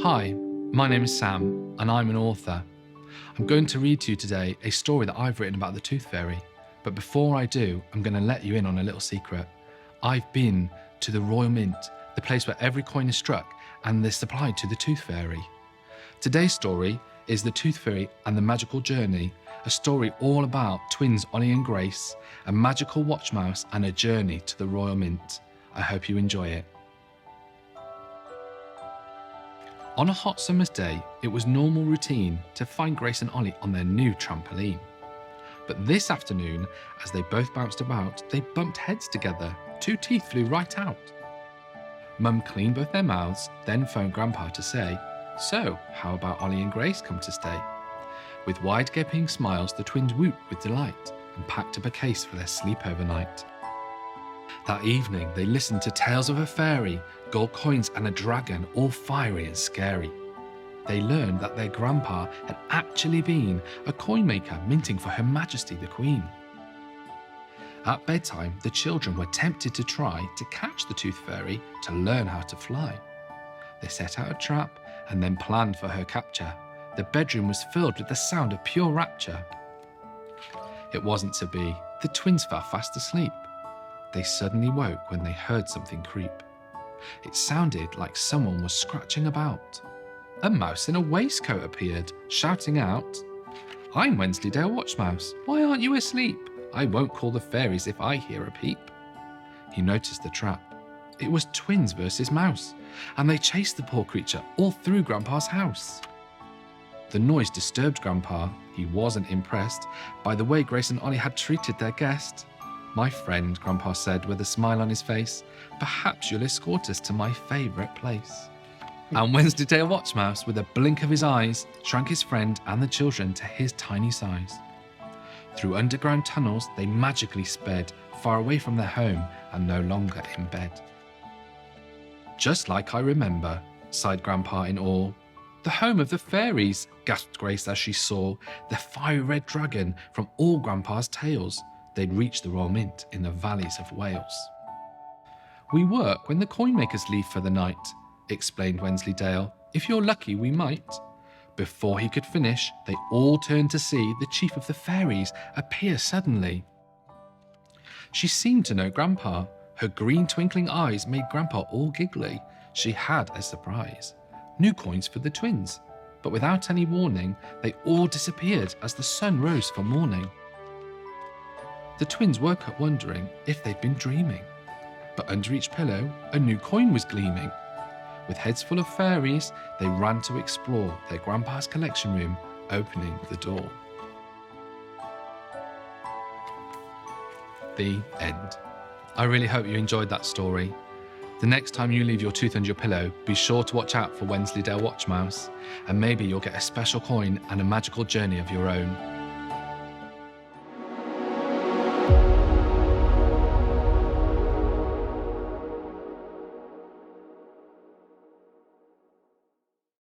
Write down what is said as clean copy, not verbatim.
Hi, my name is Sam and I'm an author. I'm going to read to you today a story that I've written about the Tooth Fairy. But before I do, I'm going to let you in on a little secret. I've been to the Royal Mint, the place where every coin is struck and is supplied to the Tooth Fairy. Today's story is The Tooth Fairy and the Magical Journey, a story all about twins Ollie and Grace, a magical watch mouse and a journey to the Royal Mint. I hope you enjoy it. On a hot summer's day, it was normal routine to find Grace and Ollie on their new trampoline. But this afternoon, as they both bounced about, they bumped heads together. 2 teeth flew right out. Mum cleaned both their mouths, then phoned Grandpa to say, "So, how about Ollie and Grace come to stay?" With wide gaping smiles, the twins whooped with delight and packed up a case for their sleepover night. That evening, they listened to tales of a fairy, gold coins and a dragon, all fiery and scary. They learned that their grandpa had actually been a coin maker minting for Her Majesty the Queen. At bedtime, the children were tempted to try to catch the Tooth Fairy to learn how to fly. They set out a trap and then planned for her capture. The bedroom was filled with the sound of pure rapture. It wasn't to be. The twins fell fast asleep. They suddenly woke when they heard something creep. It sounded like someone was scratching about. A mouse in a waistcoat appeared, shouting out, "I'm Wensleydale Watchmouse. Why aren't you asleep? I won't call the fairies if I hear a peep." He noticed the trap. It was twins versus mouse, and they chased the poor creature all through Grandpa's house. The noise disturbed Grandpa. He wasn't impressed by the way Grace and Ollie had treated their guest. "My friend," Grandpa said with a smile on his face, "perhaps you'll escort us to my favourite place." And Wensleydale Watchmouse, with a blink of his eyes, shrank his friend and the children to his tiny size. Through underground tunnels, they magically sped, far away from their home and no longer in bed. "Just like I remember," sighed Grandpa in awe. "The home of the fairies," gasped Grace as she saw the fiery red dragon from all Grandpa's tales. They'd reached the Royal Mint in the valleys of Wales. "We work when the coin makers leave for the night," explained Wensleydale. "If you're lucky, we might." Before he could finish, they all turned to see the chief of the fairies appear suddenly. She seemed to know Grandpa. Her green twinkling eyes made Grandpa all giggly. She had a surprise. New coins for the twins. But without any warning, they all disappeared as the sun rose for morning. The twins woke up wondering if they'd been dreaming. But under each pillow, a new coin was gleaming. With heads full of fairies, they ran to explore their Grandpa's collection room, opening the door. The end. I really hope you enjoyed that story. The next time you leave your tooth under your pillow, be sure to watch out for Wensleydale Watchmouse, and maybe you'll get a special coin and a magical journey of your own.